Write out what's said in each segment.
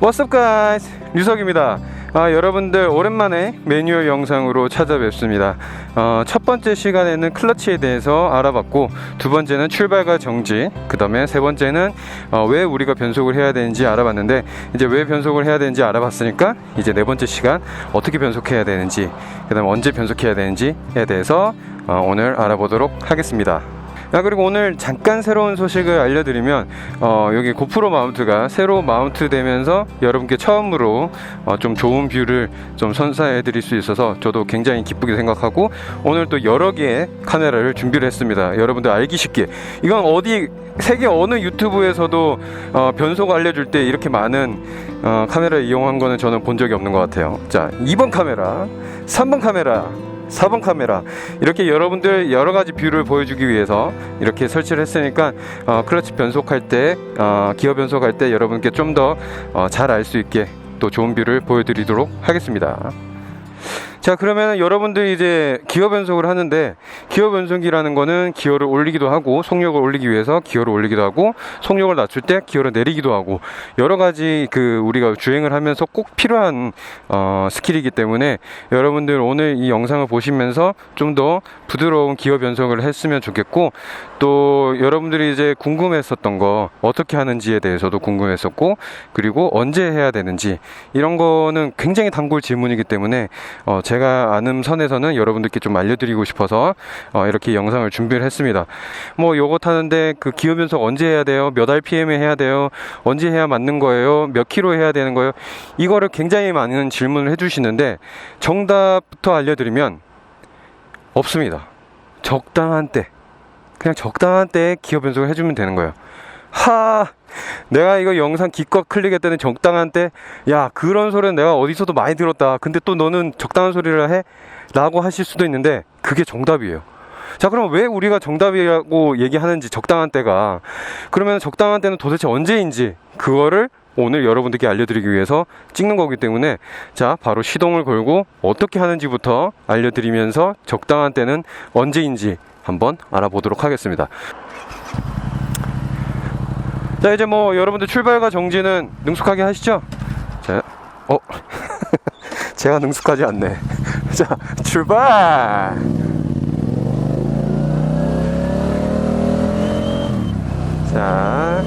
What's up guys, 류석입니다. 여러분들 오랜만에 매뉴얼 영상으로 찾아뵙습니다. 첫 번째 시간에는 클러치에 대해서 알아봤고, 두 번째는 출발과 정지, 그 다음에 세 번째는 왜 우리가 변속을 해야 되는지 알아봤는데, 이제 왜 변속을 해야 되는지 알아봤으니까 이제 네 번째 시간 어떻게 변속해야 되는지, 그 다음에 언제 변속해야 되는지에 대해서 오늘 알아보도록 하겠습니다. 그리고 오늘 잠깐 새로운 소식을 알려드리면, 여기 고프로 마운트가 새로 마운트 되면서 여러분께 처음으로 좀 좋은 뷰를 좀 선사해 드릴 수 있어서 저도 굉장히 기쁘게 생각하고, 오늘 또 여러 개의 카메라를 준비를 했습니다. 여러분들 알기 쉽게, 이건 어디 세계 어느 유튜브에서도 변속 알려줄 때 이렇게 많은 카메라를 이용한 거는 저는 본 적이 없는 것 같아요. 자, 2번 카메라, 3번 카메라, 4번 카메라, 이렇게 여러분들 여러가지 뷰를 보여주기 위해서 이렇게 설치를 했으니까 클러치 변속할 때, 기어 변속할 때 여러분께 좀 더 잘 알 수 있게 또 좋은 뷰를 보여드리도록 하겠습니다. 자, 그러면 여러분들이 이제 기어 변속을 하는데, 기어 변속이라는 거는 기어를 올리기도 하고, 속력을 올리기 위해서 기어를 올리기도 하고, 속력을 낮출 때 기어를 내리기도 하고, 여러 가지 우리가 주행을 하면서 꼭 필요한 스킬이기 때문에 여러분들 오늘 이 영상을 보시면서 좀 더 부드러운 기어 변속을 했으면 좋겠고, 또 여러분들이 이제 궁금했었던 거 어떻게 하는지에 대해서도 궁금했었고, 그리고 언제 해야 되는지, 이런 거는 굉장히 단골 질문이기 때문에 제가 아는 선에서는 여러분들께 좀 알려드리고 싶어서 이렇게 영상을 준비를 했습니다. 뭐 요거 타는데 그 기어 변속 언제 해야 돼요? 몇 RPM에 해야 돼요? 언제 해야 맞는 거예요? 몇 킬로 해야 되는 거예요? 이거를 굉장히 많은 질문을 해주시는데, 정답부터 알려드리면 없습니다. 적당한 때, 그냥 적당한 때에 기어 변속을 해주면 되는 거예요. 내가 이거 영상 기껏 클릭했더니 적당한 때, 야, 그런 소리는 내가 어디서도 많이 들었다. 근데 또 너는 적당한 소리를 해? 라고 하실 수도 있는데, 그게 정답이에요. 자, 그럼 왜 우리가 정답이라고 얘기하는지, 적당한 때가, 그러면 적당한 때는 도대체 언제인지, 그거를 오늘 여러분들께 알려드리기 위해서 찍는 거기 때문에, 자, 바로 시동을 걸고 어떻게 하는지부터 알려드리면서 적당한 때는 언제인지 한번 알아보도록 하겠습니다. 자, 이제 뭐 여러분들 출발과 정지는 능숙하게 하시죠? 자, 제가 능숙하지 않네. 자, 출발! 자,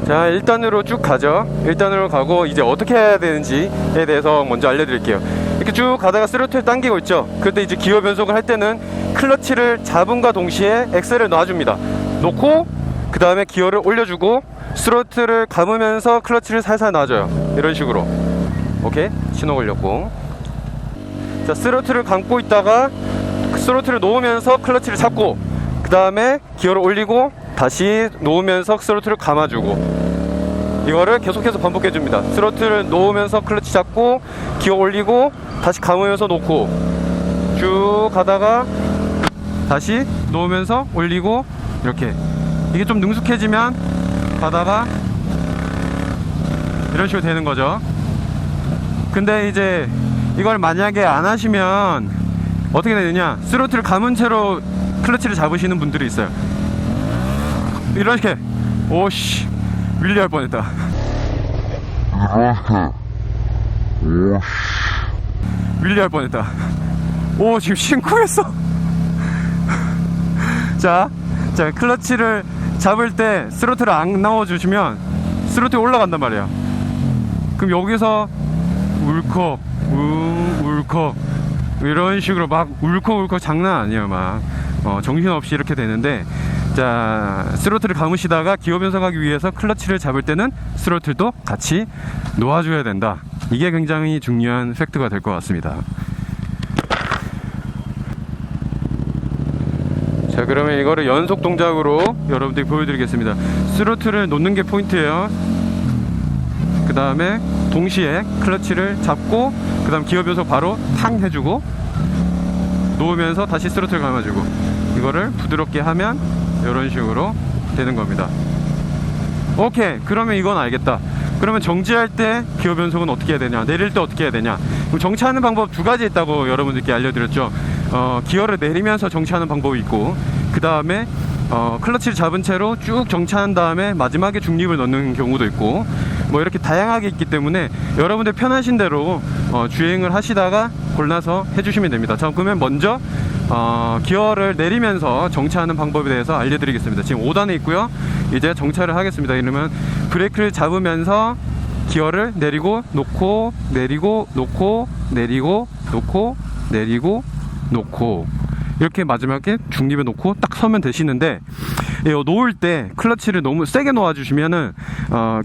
1단으로 쭉 가죠. 1단으로 가고, 이제 어떻게 해야 되는지에 대해서 먼저 알려드릴게요. 이렇게 쭉 가다가 스로틀 당기고 있죠. 그때 이제 기어 변속을 할 때는 클러치를 잡음과 동시에 엑셀을 놔줍니다. 놓고 그 다음에 기어를 올려주고, 스로틀을 감으면서 클러치를 살살 놔줘요. 이런 식으로. 오케이? 신호 걸렸고. 자, 스로틀을 감고 있다가 스로틀을 놓으면서 클러치를 잡고, 그 다음에 기어를 올리고 다시 놓으면서 스로틀을 감아주고, 이거를 계속해서 반복해줍니다. 스로틀을 놓으면서 클러치 잡고, 기어 올리고 다시 감으면서 놓고, 쭉 가다가 다시 놓으면서 올리고, 이렇게. 이게 좀 능숙해지면 가다가 이런 식으로 되는 거죠. 근데 이제 이걸 만약에 안 하시면 어떻게 되느냐, 스로틀을 감은 채로 클러치를 잡으시는 분들이 있어요. 이렇게, 오씨, 윌리할 뻔했다. 윌리할 뻔했다. 오, 지금 심쿵했어. 자, 클러치를 잡을 때 스로틀을 안 넣어주시면 스로틀이 올라간단 말이에요. 그럼 여기서 울컥, 울컥, 이런 식으로 막 울컥울컥 장난 아니에요. 막 정신없이 이렇게 되는데, 자, 스로틀을 감으시다가 기어 변속하기 위해서 클러치를 잡을 때는 스로틀도 같이 놓아줘야 된다. 이게 굉장히 중요한 팩트가 될 것 같습니다. 자, 그러면 이거를 연속 동작으로 여러분들이 보여드리겠습니다. 스로틀을 놓는 게 포인트예요. 그 다음에 동시에 클러치를 잡고, 그 다음 기어 변속 바로 탕 해주고, 놓으면서 다시 스로틀 감아주고, 이거를 부드럽게 하면 이런 식으로 되는 겁니다. 오케이, 그러면 이건 알겠다. 그러면 정지할 때 기어 변속은 어떻게 해야 되냐, 내릴 때 어떻게 해야 되냐. 그럼 정차하는 방법 두 가지 있다고 여러분들께 알려드렸죠. 기어를 내리면서 정차하는 방법이 있고, 그 다음에 클러치를 잡은 채로 쭉 정차한 다음에 마지막에 중립을 넣는 경우도 있고, 뭐 이렇게 다양하게 있기 때문에 여러분들 편하신 대로 주행을 하시다가 골라서 해주시면 됩니다. 자, 그러면 먼저 기어를 내리면서 정차하는 방법에 대해서 알려드리겠습니다. 지금 5단에 있고요. 이제 정차를 하겠습니다. 이러면 브레이크를 잡으면서 기어를 내리고 놓고 내리고 놓고 내리고 놓고 내리고 놓고 이렇게 마지막에 중립에 놓고 딱 서면 되시는데, 놓을 때 클러치를 너무 세게 놓아주시면은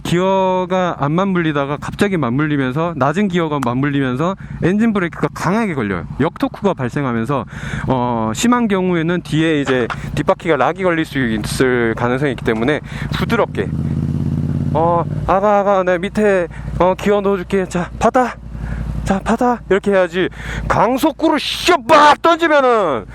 기어가 안 맞물리다가 갑자기 맞물리면서, 낮은 기어가 맞물리면서 엔진 브레이크가 강하게 걸려요. 역토크가 발생하면서 심한 경우에는 뒤에 이제 뒷바퀴가 락이 걸릴 수 있을 가능성이 있기 때문에 부드럽게 아가 내 밑에 기어 넣어줄게, 자 받아 이렇게 해야지. 강속구를 막 던지면은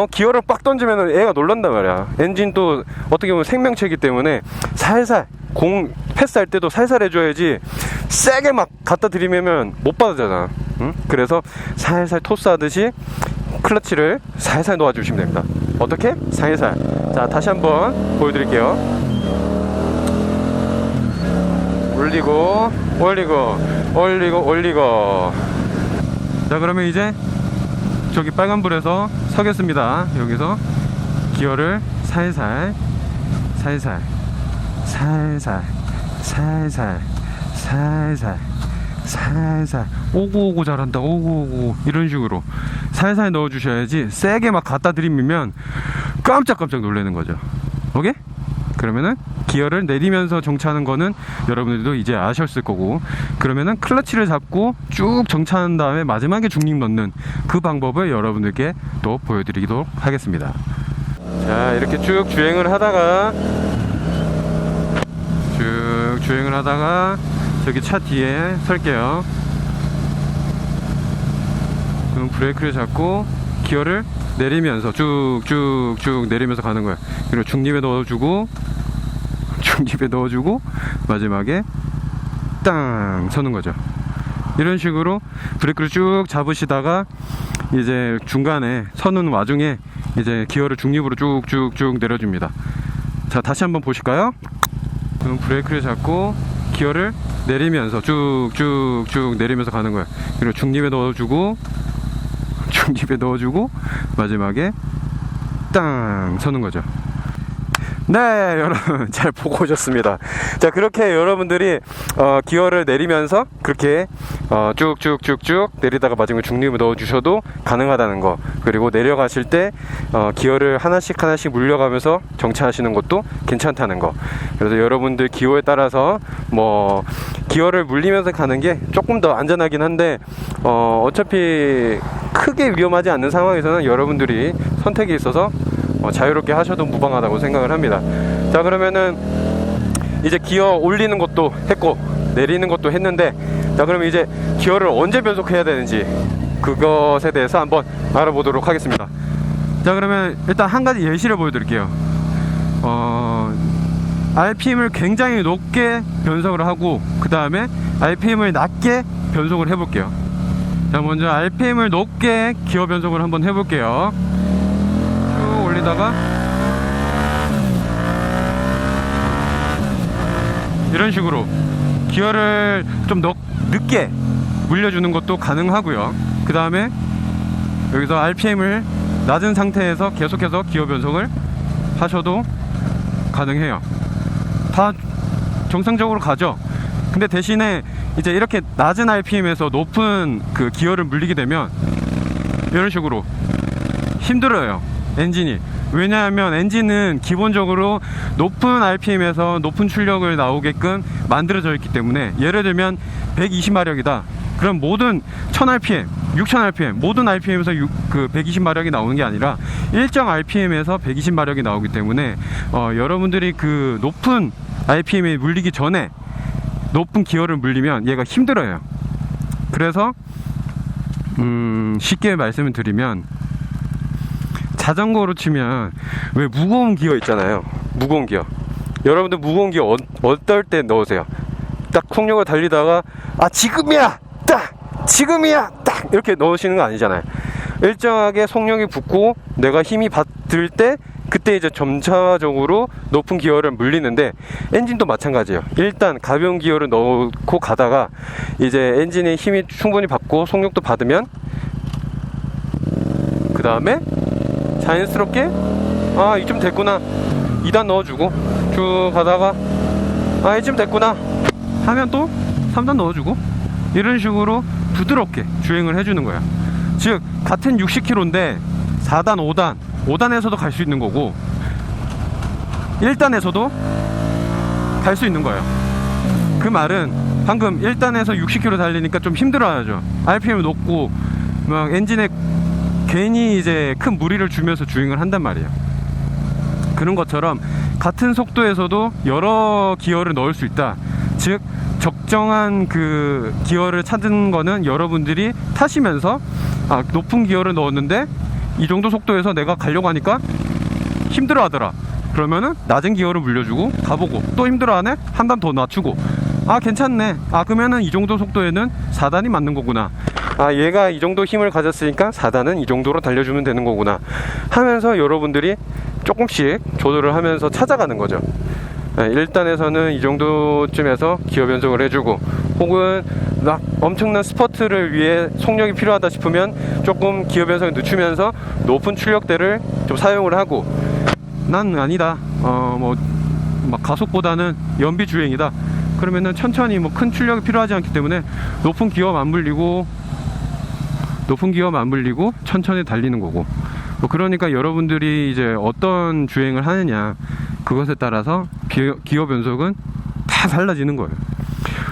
기어를 빡 던지면은 애가 놀란단 말이야. 엔진도 어떻게 보면 생명체이기 때문에 살살 공 패스할 때도 살살 해줘야지, 세게 막 갖다 들이면 못 받아잖아. 응? 그래서 살살 토스하듯이 클러치를 살살 놓아주시면 됩니다. 어떻게? 살살. 자, 다시 한번 보여드릴게요. 올리고 올리고 올리고 올리고. 자, 그러면 이제 저기 빨간불에서 서겠습니다. 여기서 기어를 살살 살살 살살 살살 살살 살살 오고오고 잘한다, 오고오고, 이런 식으로 살살 넣어 주셔야지, 세게 막 갖다 들이면 깜짝깜짝 놀라는 거죠. 오케이? 그러면은 기어를 내리면서 정차하는 거는 여러분들도 이제 아셨을 거고, 그러면은 클러치를 잡고 쭉 정차한 다음에 마지막에 중립 넣는 그 방법을 여러분들께 또 보여드리도록 하겠습니다. 자, 이렇게 쭉 주행을 하다가 저기 차 뒤에 설게요. 그럼 브레이크를 잡고 기어를 내리면서 쭉쭉쭉 내리면서 가는 거야. 그리고 중립에 넣어주고 마지막에 땅 서는 거죠. 이런 식으로 브레이크를 쭉 잡으시다가 이제 중간에 서는 와중에 이제 기어를 중립으로 쭉쭉쭉 내려줍니다. 자, 다시 한번 보실까요? 그럼 브레이크를 잡고 기어를 내리면서 쭉쭉쭉 내리면서 가는 거야. 그리고 중립에 넣어주고 마지막에 땅 서는 거죠. 네, 여러분 잘 보고 오셨습니다. 자, 그렇게 여러분들이 기어를 내리면서 그렇게 쭉쭉쭉쭉 내리다가 마지막에 중립을 넣어 주셔도 가능하다는 거, 그리고 내려가실 때 기어를 하나씩 물려가면서 정차하시는 것도 괜찮다는 거. 그래서 여러분들 기호에 따라서 뭐 기어를 물리면서 가는 게 조금 더 안전하긴 한데, 어차피 크게 위험하지 않는 상황에서는 여러분들이 선택이 있어서 자유롭게 하셔도 무방하다고 생각을 합니다. 자, 그러면은 이제 기어 올리는 것도 했고 내리는 것도 했는데, 자, 그러면 이제 기어를 언제 변속해야 되는지 그것에 대해서 한번 알아보도록 하겠습니다. 자, 그러면 일단 한 가지 예시를 보여드릴게요. RPM을 굉장히 높게 변속을 하고 그 다음에 RPM을 낮게 변속을 해볼게요. 자, 먼저 RPM을 높게 기어 변속을 한번 해볼게요. 쭉 올리다가 이런 식으로 기어를 좀 늦게 물려주는 것도 가능하고요. 그 다음에 여기서 RPM을 낮은 상태에서 계속해서 기어 변속을 하셔도 가능해요. 다 정상적으로 가죠. 근데 대신에 이제 이렇게 낮은 RPM에서 높은 그 기어를 물리게 되면 이런 식으로 힘들어요, 엔진이. 왜냐하면 엔진은 기본적으로 높은 RPM에서 높은 출력을 나오게끔 만들어져 있기 때문에, 예를 들면 120마력이다. 그럼 모든 1000rpm, 6000rpm 모든 RPM에서 그 120마력이 나오는 게 아니라 일정 RPM에서 120마력이 나오기 때문에 여러분들이 그 높은 RPM에 물리기 전에 높은 기어를 물리면 얘가 힘들어요. 그래서 쉽게 말씀을 드리면, 자전거로 치면 왜 무거운 기어 있잖아요. 무거운 기어. 여러분들 무거운 기어 어떨 때 넣으세요? 딱 속력을 달리다가 지금이야 딱 이렇게 넣으시는 거 아니잖아요. 일정하게 속력이 붙고 내가 힘이 받을 때 그때 이제 점차적으로 높은 기어를 물리는데, 엔진도 마찬가지예요. 일단 가벼운 기어를 넣고 가다가 이제 엔진의 힘이 충분히 받고 속력도 받으면, 그 다음에 자연스럽게 이쯤 됐구나, 2단 넣어주고 쭉 가다가 이쯤 됐구나 하면 또 3단 넣어주고, 이런 식으로 부드럽게 주행을 해주는 거야. 즉 같은 60km인데 4단 5단에서도 갈 수 있는 거고 1단에서도 갈 수 있는 거예요. 그 말은 방금 1단에서 60km 달리니까 좀 힘들어하죠. RPM 높고 막 엔진에 괜히 이제 큰 무리를 주면서 주행을 한단 말이에요. 그런 것처럼 같은 속도에서도 여러 기어를 넣을 수 있다. 즉 적정한 그 기어를 찾은 거는 여러분들이 타시면서 높은 기어를 넣었는데 이 정도 속도에서 내가 가려고 하니까 힘들어 하더라. 그러면은 낮은 기어를 물려주고 가보고, 또 힘들어 하네? 한 단 더 낮추고, 괜찮네. 그러면은 이 정도 속도에는 4단이 맞는 거구나. 얘가 이 정도 힘을 가졌으니까 4단은 이 정도로 달려주면 되는 거구나 하면서 여러분들이 조금씩 조절을 하면서 찾아가는 거죠. 1단에서는 이 정도쯤에서 기어 변속을 해주고, 혹은 막 엄청난 스퍼트를 위해 속력이 필요하다 싶으면 조금 기어 변속을 늦추면서 높은 출력대를 좀 사용을 하고, 난 아니다, 막 가속보다는 연비 주행이다, 그러면은 천천히 큰 출력이 필요하지 않기 때문에 높은 기어만 안 물리고 천천히 달리는 거고, 그러니까 여러분들이 이제 어떤 주행을 하느냐, 그것에 따라서 기어 변속은 다 달라지는 거예요.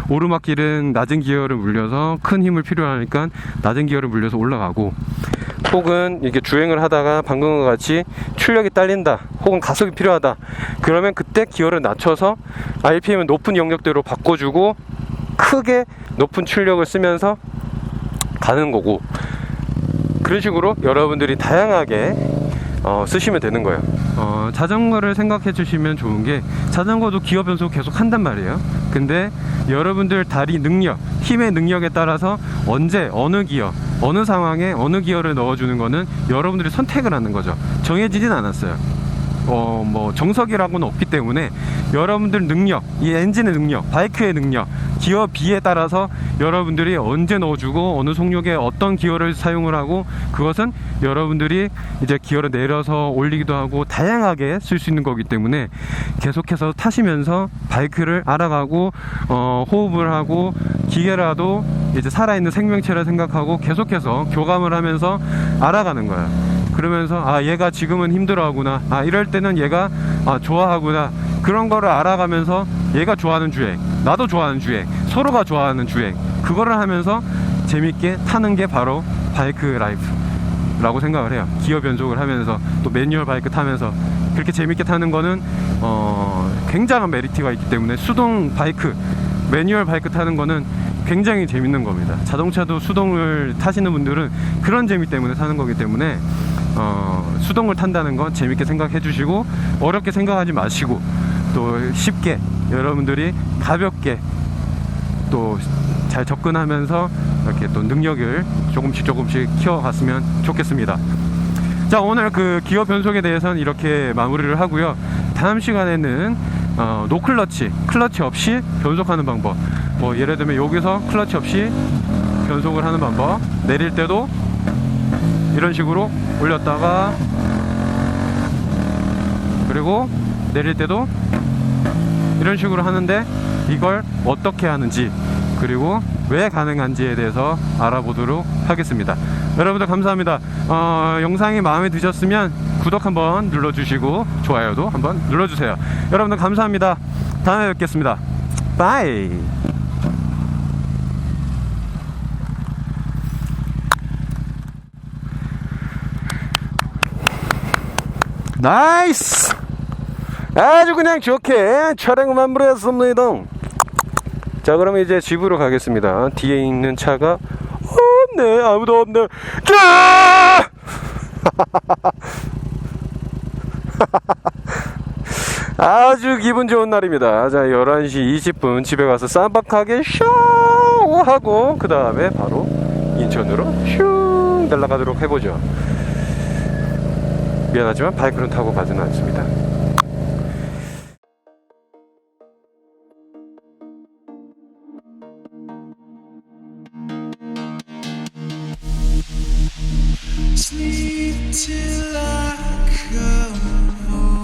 오르막길은 낮은 기어를 물려서 큰 힘을 필요하니까 낮은 기어를 물려서 올라가고, 혹은 이렇게 주행을 하다가 방금과 같이 출력이 딸린다, 혹은 가속이 필요하다, 그러면 그때 기어를 낮춰서 RPM을 높은 영역대로 바꿔주고 크게 높은 출력을 쓰면서 가는 거고, 그런 식으로 여러분들이 다양하게 쓰시면 되는 거예요. 자전거를 생각해 주시면 좋은 게, 자전거도 기어 변속 계속 한단 말이에요. 근데 여러분들 다리 능력, 힘의 능력에 따라서 언제 어느 기어, 어느 상황에 어느 기어를 넣어주는 거는 여러분들이 선택을 하는 거죠. 정해지진 않았어요. 정석이라고는 없기 때문에 여러분들 능력, 이 엔진의 능력, 바이크의 능력, 기어 B에 따라서 여러분들이 언제 넣어주고 어느 속력에 어떤 기어를 사용을 하고, 그것은 여러분들이 이제 기어를 내려서 올리기도 하고 다양하게 쓸 수 있는 거기 때문에 계속해서 타시면서 바이크를 알아가고 호흡을 하고, 기계라도 이제 살아있는 생명체를 생각하고 계속해서 교감을 하면서 알아가는 거예요. 그러면서 얘가 지금은 힘들어하구나, 이럴 때는 얘가 좋아하구나, 그런 거를 알아가면서 얘가 좋아하는 주행, 나도 좋아하는 주행, 서로가 좋아하는 주행, 그거를 하면서 재밌게 타는 게 바로 바이크 라이프라고 생각을 해요. 기어 변속을 하면서 또 매뉴얼 바이크 타면서 그렇게 재밌게 타는 거는 굉장한 메리트가 있기 때문에, 수동 바이크, 매뉴얼 바이크 타는 거는 굉장히 재밌는 겁니다. 자동차도 수동을 타시는 분들은 그런 재미 때문에 타는 거기 때문에 수동을 탄다는 건 재밌게 생각해 주시고, 어렵게 생각하지 마시고, 또 쉽게 여러분들이 가볍게 또 잘 접근하면서 이렇게 또 능력을 조금씩 키워갔으면 좋겠습니다. 자, 오늘 그 기어 변속에 대해서는 이렇게 마무리를 하고요. 다음 시간에는 노클러치, 클러치 없이 변속하는 방법, 예를 들면 여기서 클러치 없이 변속을 하는 방법, 내릴 때도 이런 식으로 올렸다가, 그리고 내릴 때도 이런 식으로 하는데, 이걸 어떻게 하는지, 그리고 왜 가능한지에 대해서 알아보도록 하겠습니다. 여러분들 감사합니다. 영상이 마음에 드셨으면 구독 한번 눌러주시고 좋아요도 한번 눌러주세요. 여러분들 감사합니다. 다음에 뵙겠습니다. 바이. 나이스! 아주 그냥 좋게 촬영을 마무리했습니다. 자, 그러면 이제 집으로 가겠습니다. 뒤에 있는 차가 없네, 아무도 없네. 아주 기분 좋은 날입니다. 자, 11시 20분 집에 가서 쌈박하게 샤워하고 그 다음에 바로 인천으로 슝 날아가도록 해보죠. 미안하지만 바이크를 타고 가지는 않습니다. Sleep till I come home.